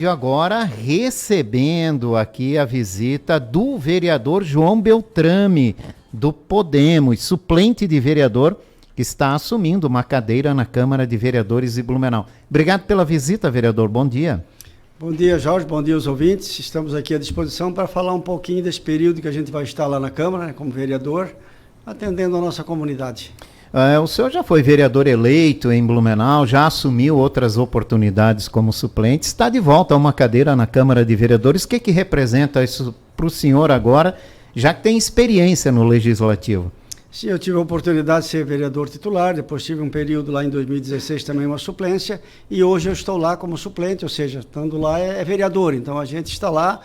E agora recebendo aqui a visita do vereador João Beltrame, do Podemos, suplente de vereador, que está assumindo uma cadeira na Câmara de Vereadores de Blumenau. Obrigado pela visita, vereador. Bom dia. Bom dia, Jorge. Bom dia aos ouvintes. Estamos aqui à disposição para falar um pouquinho desse período que a gente vai estar lá na Câmara, né, como vereador, atendendo a nossa comunidade. O senhor já foi vereador eleito em Blumenau, já assumiu outras oportunidades como suplente, está de volta a uma cadeira na Câmara de Vereadores. O que representa isso para o senhor agora, já que tem experiência no Legislativo? Sim, eu tive a oportunidade de ser vereador titular, depois tive um período lá em 2016 também uma suplência, e hoje eu estou lá como suplente, ou seja, estando lá é vereador, então a gente está lá.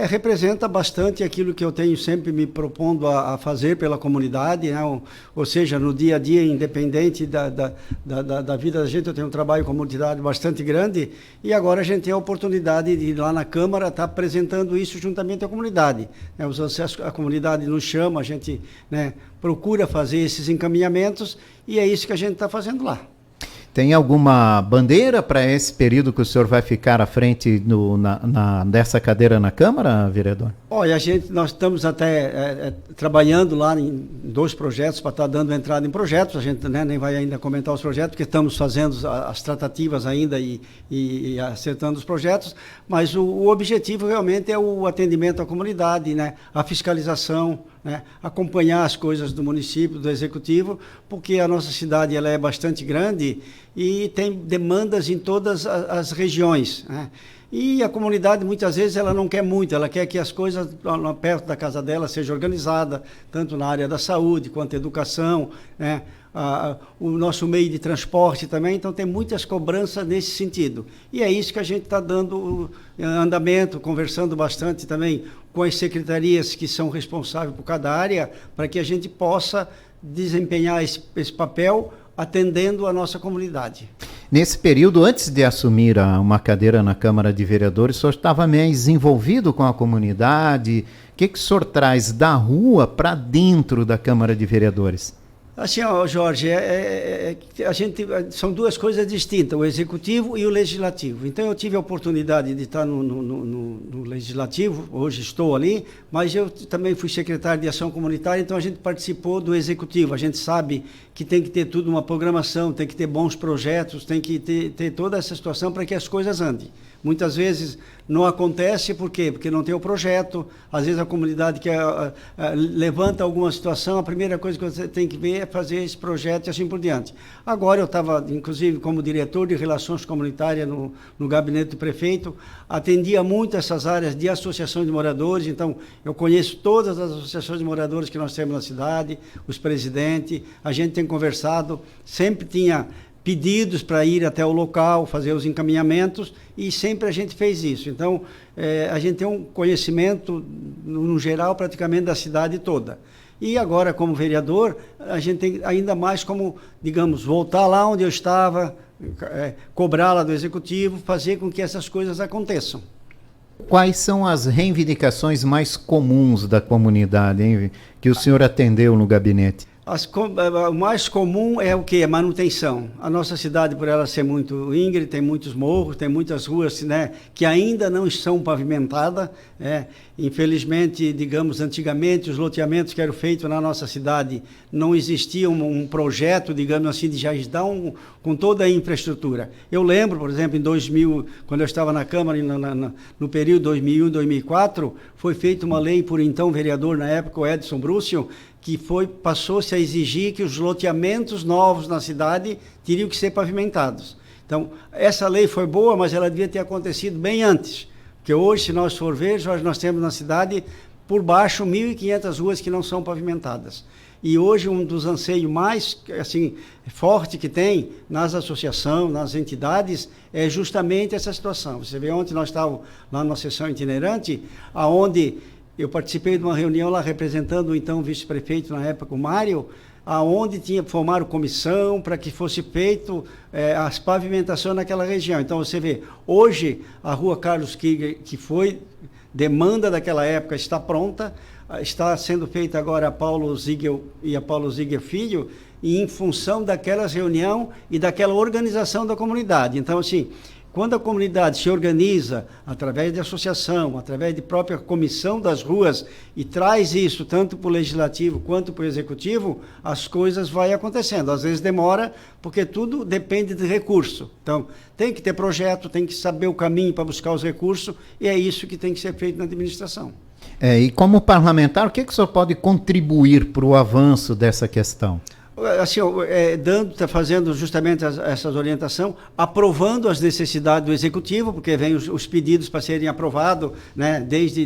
Representa bastante aquilo que eu tenho sempre me propondo a fazer pela comunidade, né? Ou seja, no dia a dia, independente da vida da gente, eu tenho um trabalho com a comunidade bastante grande, e agora a gente tem a oportunidade de ir lá na Câmara estar apresentando isso juntamente à comunidade. A comunidade nos chama, a gente, né, procura fazer esses encaminhamentos, e é isso que a gente está fazendo lá. Tem alguma bandeira para esse período que o senhor vai ficar à frente dessa cadeira na Câmara, vereador? Olha, nós estamos até trabalhando lá em 2 projetos para estar dando entrada em projetos. A gente, né, nem vai ainda comentar os projetos, porque estamos fazendo as tratativas ainda e acertando os projetos, mas o objetivo realmente é o atendimento à comunidade, né, a fiscalização, né, acompanhar as coisas do município, do executivo, porque a nossa cidade ela é bastante grande e tem demandas em todas as regiões, né? E a comunidade muitas vezes ela não quer muito, ela quer que as coisas perto da casa dela sejam organizadas, tanto na área da saúde quanto educação, né? O nosso meio de transporte também, então tem muitas cobranças nesse sentido. E é isso que a gente está dando andamento, conversando bastante também com as secretarias que são responsáveis por cada área, para que a gente possa desempenhar esse papel atendendo a nossa comunidade. Nesse período, antes de assumir uma cadeira na Câmara de Vereadores, o senhor estava mais envolvido com a comunidade? O que o senhor traz da rua para dentro da Câmara de Vereadores? Assim, Jorge, são 2 coisas distintas, o executivo e o legislativo. Então, eu tive a oportunidade de estar no legislativo, hoje estou ali, mas eu também fui secretário de ação comunitária, então a gente participou do executivo. A gente sabe que tem que ter tudo uma programação, tem que ter bons projetos, tem que ter toda essa situação para que as coisas andem. Muitas vezes não acontece, por quê? Porque não tem o projeto, às vezes a comunidade levanta alguma situação, a primeira coisa que você tem que ver é fazer esse projeto e assim por diante. Agora eu estava, inclusive, como diretor de Relações Comunitárias no gabinete do prefeito, atendia muito essas áreas de associação de moradores, então eu conheço todas as associações de moradores que nós temos na cidade, os presidentes, a gente tem conversado, sempre tinha pedidos para ir até o local, fazer os encaminhamentos, e sempre a gente fez isso. Então, a gente tem um conhecimento, no geral, praticamente da cidade toda. E agora, como vereador, a gente tem ainda mais como, digamos, voltar lá onde eu estava, cobrar lá do executivo, fazer com que essas coisas aconteçam. Quais são as reivindicações mais comuns da comunidade, hein, que o senhor atendeu no gabinete? O mais comum é o quê? A manutenção. A nossa cidade, por ela ser muito íngreme, tem muitos morros, tem muitas ruas, né, que ainda não estão pavimentadas. Infelizmente, digamos, antigamente, os loteamentos que eram feitos na nossa cidade, não existia um projeto, digamos assim, de já estar com toda a infraestrutura. Eu lembro, por exemplo, em 2000, quando eu estava na Câmara, no período 2001 e 2004, foi feita uma lei por então vereador, na época, o Edson Brúcio, que passou-se a exigir que os loteamentos novos na cidade teriam que ser pavimentados. Então, essa lei foi boa, mas ela devia ter acontecido bem antes. Porque hoje, se nós for ver, nós temos na cidade, por baixo, 1.500 ruas que não são pavimentadas. E hoje, um dos anseios mais assim, forte que tem nas associações, nas entidades, é justamente essa situação. Você vê, ontem nós estávamos lá numa sessão itinerante, onde eu participei de uma reunião lá representando o então vice-prefeito, na época, o Mário, aonde formaram comissão para que fosse feito as pavimentações naquela região. Então, você vê, hoje, a rua Carlos Krieger, que foi demanda daquela época, está pronta, está sendo feita agora a Paulo Ziegel e a Paulo Ziegel Filho, e em função daquela reunião e daquela organização da comunidade. Então, assim, quando a comunidade se organiza através de associação, através de própria comissão das ruas e traz isso tanto para o legislativo quanto para o executivo, as coisas vão acontecendo. Às vezes demora, porque tudo depende de recurso. Então, tem que ter projeto, tem que saber o caminho para buscar os recursos, e é isso que tem que ser feito na administração. E como parlamentar, o que o senhor pode contribuir para o avanço dessa questão? Assim, fazendo justamente essas orientações, aprovando as necessidades do executivo, porque vem os pedidos para serem aprovados, né, desde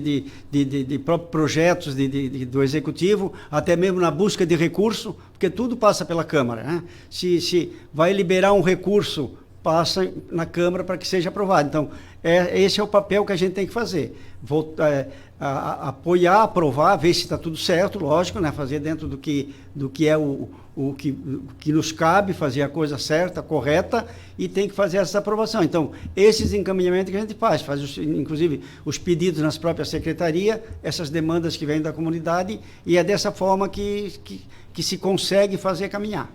de próprios projetos do executivo, até mesmo na busca de recurso, porque tudo passa pela Câmara, né? Se vai liberar um recurso, passa na Câmara para que seja aprovado. Então, esse é o papel que a gente tem que fazer. Apoiar, aprovar, ver se está tudo certo, lógico, né? Fazer dentro do que é o que nos cabe, fazer a coisa certa, correta, e tem que fazer essa aprovação. Então, esses encaminhamentos que a gente faz inclusive os pedidos nas próprias secretarias, essas demandas que vêm da comunidade, e é dessa forma que se consegue fazer caminhar.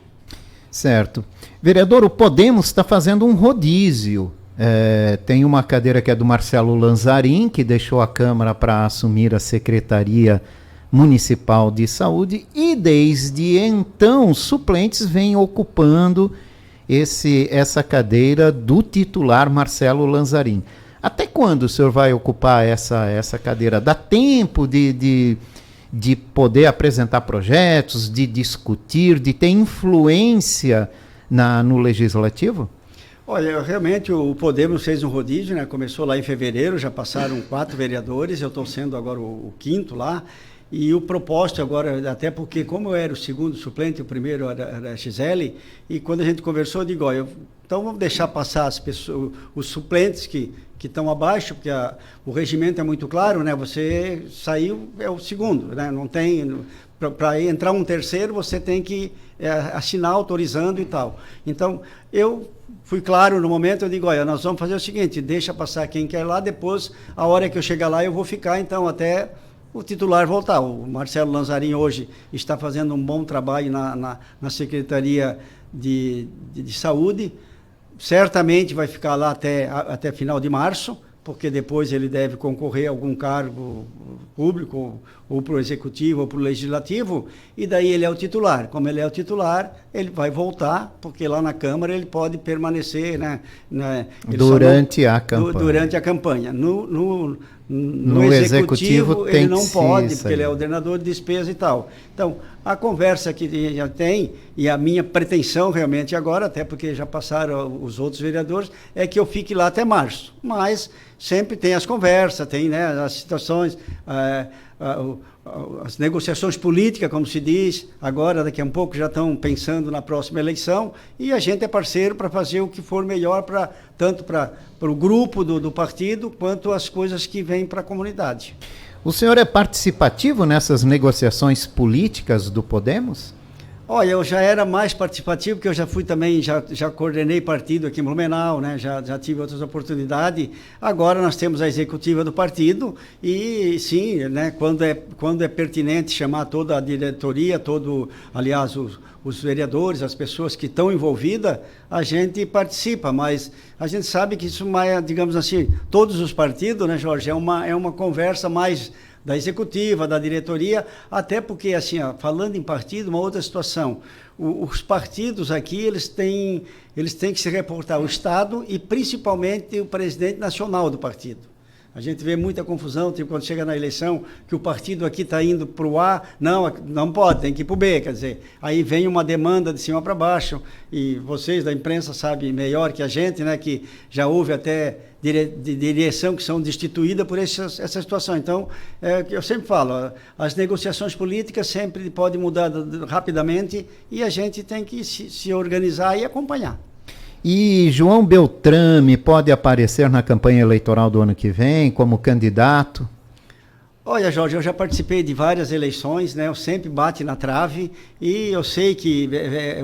Certo. Vereador, o Podemos está fazendo um rodízio. Tem uma cadeira que é do Marcelo Lanzarin, que deixou a Câmara para assumir a Secretaria Municipal de Saúde, e desde então os suplentes vêm ocupando essa cadeira do titular Marcelo Lanzarin. Até quando o senhor vai ocupar essa cadeira? Dá tempo de poder apresentar projetos, de discutir, de ter influência no Legislativo? Olha, realmente o Podemos fez um rodízio, né? Começou lá em fevereiro, já passaram 4 vereadores, eu estou sendo agora o 5º lá, e o propósito agora, até porque como eu era o segundo suplente, o primeiro era a Gisele, e quando a gente conversou, eu digo, então vamos deixar passar as pessoas, os suplentes que estão abaixo, porque o regimento é muito claro, né? Você saiu, é o segundo, né? Não tem... Para entrar um terceiro, você tem que assinar autorizando e tal. Então, eu fui claro no momento, eu digo, olha, nós vamos fazer o seguinte, deixa passar quem quer lá, depois, a hora que eu chegar lá, eu vou ficar, então, até o titular voltar. O Marcelo Lanzarin hoje está fazendo um bom trabalho na Secretaria de Saúde, certamente vai ficar lá até final de março, porque depois ele deve concorrer a algum cargo público, ou para o executivo, ou para o legislativo, e daí ele é o titular. Como ele é o titular, ele vai voltar, porque lá na Câmara ele pode permanecer, né, durante a campanha. Durante a campanha. No executivo ele não pode, porque ele é ordenador de despesa e tal. Então, a conversa que já tem, e a minha pretensão realmente agora, até porque já passaram os outros vereadores, é que eu fique lá até março. Mas sempre tem as conversas, tem, né, as situações, as negociações políticas, como se diz, agora daqui a um pouco já estão pensando na próxima eleição, e a gente é parceiro para fazer o que for melhor tanto para o grupo do partido, quanto as coisas que vêm para a comunidade. O senhor é participativo nessas negociações políticas do Podemos? Olha, eu já era mais participativo, porque eu já fui também, já coordenei partido aqui em Blumenau, né? Já tive outras oportunidades. Agora nós temos a executiva do partido e, sim, né? Quando é pertinente chamar toda a diretoria, aliás, os vereadores, as pessoas que estão envolvidas, a gente participa, mas a gente sabe que isso, digamos assim, todos os partidos, né, Jorge, é uma conversa mais da executiva, da diretoria, até porque, assim, falando em partido, uma outra situação, os partidos aqui, eles têm que se reportar ao Estado e principalmente o presidente nacional do partido. A gente vê muita confusão, tipo, quando chega na eleição, que o partido aqui está indo para o A, não pode, tem que ir para o B, quer dizer, aí vem uma demanda de cima para baixo, e vocês da imprensa sabem melhor que a gente, né, que já houve até direção que são destituídas por essa situação. Então, eu sempre falo, as negociações políticas sempre podem mudar rapidamente e a gente tem que se organizar e acompanhar. E João Beltrame pode aparecer na campanha eleitoral do ano que vem como candidato? Olha, Jorge, eu já participei de várias eleições, né? Eu sempre bate na trave e eu sei que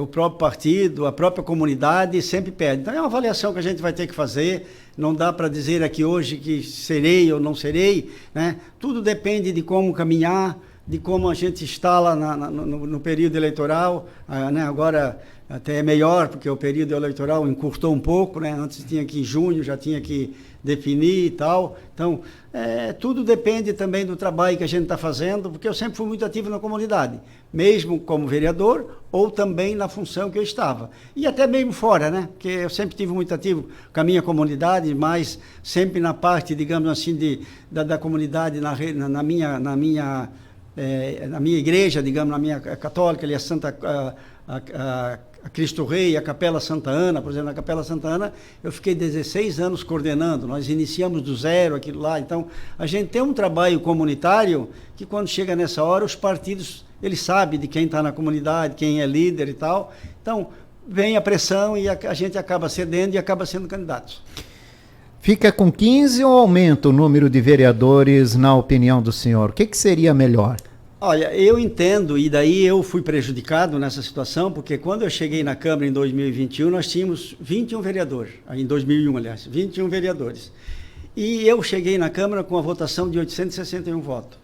o próprio partido, a própria comunidade sempre pede. Então é uma avaliação que a gente vai ter que fazer, não dá para dizer aqui hoje que serei ou não serei, né? Tudo depende de como caminhar, de como a gente está lá no período eleitoral, né? Agora até é melhor, porque o período eleitoral encurtou um pouco, né? Antes tinha que ir em junho, já tinha que definir e tal. Então, tudo depende também do trabalho que a gente está fazendo, porque eu sempre fui muito ativo na comunidade, mesmo como vereador ou também na função que eu estava. E até mesmo fora, né? Porque eu sempre tive muito ativo com a minha comunidade, mas sempre na parte, digamos assim, da comunidade, na minha igreja, digamos, na minha católica, ali a Cristo Rei, a Capela Santa Ana, por exemplo, na Capela Santa Ana, eu fiquei 16 anos coordenando, nós iniciamos do zero aquilo lá, então a gente tem um trabalho comunitário que quando chega nessa hora, os partidos, eles sabem de quem está na comunidade, quem é líder e tal, então vem a pressão e a gente acaba cedendo e acaba sendo candidato. Fica com 15 ou aumenta o número de vereadores, na opinião do senhor? O que seria melhor? Olha, eu entendo, e daí eu fui prejudicado nessa situação, porque quando eu cheguei na Câmara em 2021, nós tínhamos 21 vereadores, em 2001, aliás, 21 vereadores. E eu cheguei na Câmara com a votação de 861 votos.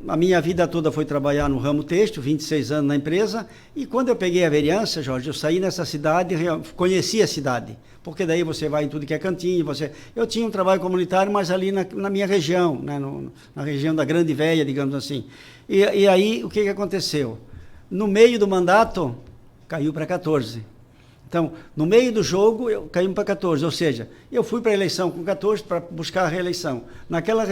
A minha vida toda foi trabalhar no ramo têxtil, 26 anos na empresa, e quando eu peguei a vereança, Jorge, eu saí nessa cidade, conheci a cidade, porque daí você vai em tudo que é cantinho, eu tinha um trabalho comunitário, mas ali na minha região, né, na região da Grande Véia, digamos assim. E aí, o que aconteceu? No meio do mandato, caiu para 14. Então, no meio do jogo, caímos para 14, ou seja, eu fui para a eleição com 14 para buscar a reeleição. Naquela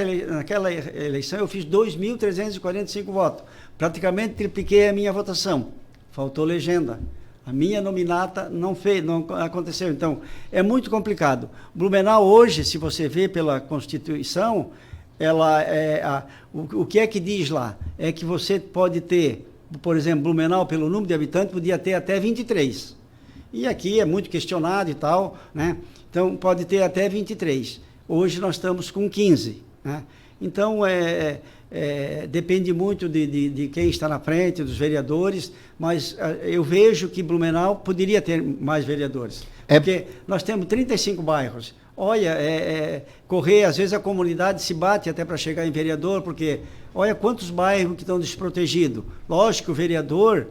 eleição, eu fiz 2.345 votos, praticamente tripliquei a minha votação, faltou legenda. A minha nominata não aconteceu, então é muito complicado. Blumenau hoje, se você vê pela Constituição, o que é que diz lá? É que você pode ter, por exemplo, Blumenau, pelo número de habitantes, podia ter até 23. E aqui é muito questionado e tal, né? Então pode ter até 23. Hoje nós estamos com 15, né? Então depende muito de quem está na frente, dos vereadores, mas eu vejo que Blumenau poderia ter mais vereadores, porque nós temos 35 bairros. Olha, correr, às vezes a comunidade se bate até para chegar em vereador, porque olha quantos bairros que estão desprotegidos. Lógico que o vereador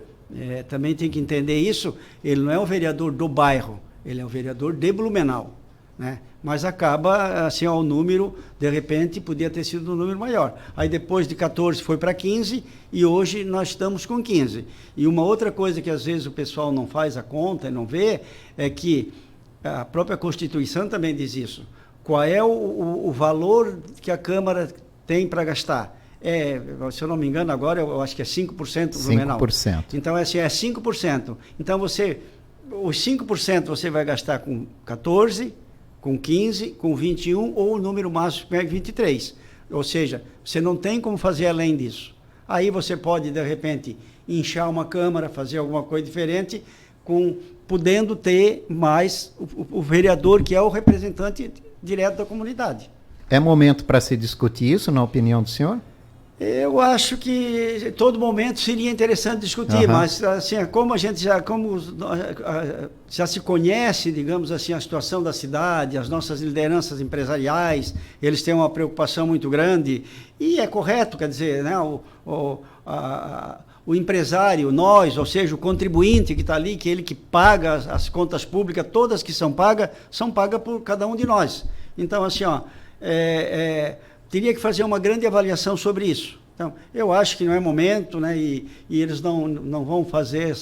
também tem que entender isso, ele não é um vereador do bairro, ele é um vereador de Blumenau, né? Mas acaba, assim, o número, de repente, podia ter sido um número maior. Aí depois de 14 foi para 15 e hoje nós estamos com 15. E uma outra coisa que às vezes o pessoal não faz a conta e não vê, é que a própria Constituição também diz isso. Qual é o valor que a Câmara tem para gastar? Se eu não me engano agora, eu acho que é 5% do Blumenau. 5%. Então, assim, é 5%. Então, os 5% você vai gastar com 14, com 15, com 21 ou o número máximo é 23. Ou seja, você não tem como fazer além disso. Aí você pode, de repente, inchar uma Câmara, fazer alguma coisa diferente, podendo ter mais o vereador, que é o representante direto da comunidade. É momento para se discutir isso, na opinião do senhor? Eu acho que todo momento seria interessante discutir, mas assim, como já se conhece, digamos assim, a situação da cidade, as nossas lideranças empresariais, eles têm uma preocupação muito grande, e é correto, quer dizer, né, o empresário, nós, ou seja, o contribuinte que está ali, que ele que paga as contas públicas, todas que são pagas por cada um de nós. Então, assim, teria que fazer uma grande avaliação sobre isso. Então, eu acho que não é momento, né, e eles não vão fazer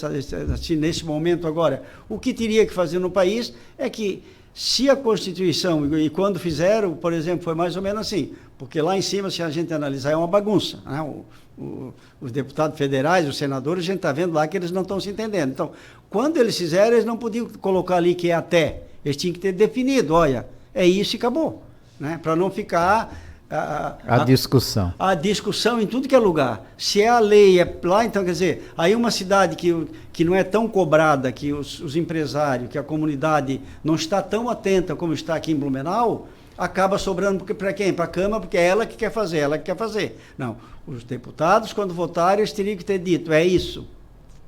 assim, nesse momento agora. O que teria que fazer no país é que, se a Constituição, e quando fizeram, por exemplo, foi mais ou menos assim, porque lá em cima, se a gente analisar, é uma bagunça, né? Os deputados federais, os senadores, a gente está vendo lá que eles não estão se entendendo. Então, quando eles fizeram, eles não podiam colocar ali que é até. Eles tinham que ter definido, olha, é isso e acabou, né? Para não ficar a discussão. A discussão em tudo que é lugar. Se é a lei, é lá, então, quer dizer, aí uma cidade que não é tão cobrada, que os empresários, que a comunidade não está tão atenta como está aqui em Blumenau, acaba sobrando para quem? Para a Câmara, porque é ela que quer fazer, ela que quer fazer. Não, os deputados, quando votaram, eles teriam que ter dito, é isso.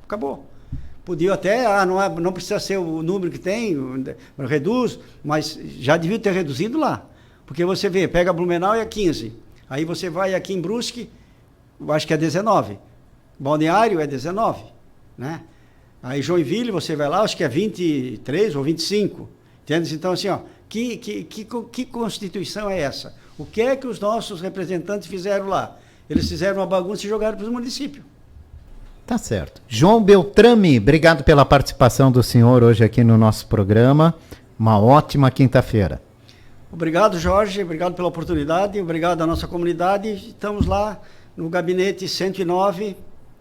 Acabou. Podia até, não precisa ser o número que tem, reduz, mas já devia ter reduzido lá. Porque você vê, pega Blumenau e é 15. Aí você vai aqui em Brusque, eu acho que é 19. Balneário é 19, né? Aí Joinville, você vai lá, acho que é 23 ou 25. Entende? Então, assim, ó, que Constituição é essa? O que é que os nossos representantes fizeram lá? Eles fizeram uma bagunça e jogaram para os municípios. Tá certo. João Beltrame, obrigado pela participação do senhor hoje aqui no nosso programa. Uma ótima quinta-feira. Obrigado, Jorge. Obrigado pela oportunidade. Obrigado à nossa comunidade. Estamos lá no gabinete 109.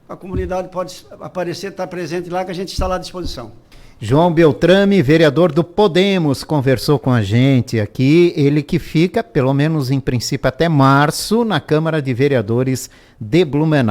A comunidade pode aparecer, estar presente lá, que a gente está lá à disposição. João Beltrame, vereador do Podemos, conversou com a gente aqui. Ele que fica, pelo menos em princípio, até março, na Câmara de Vereadores de Blumenau.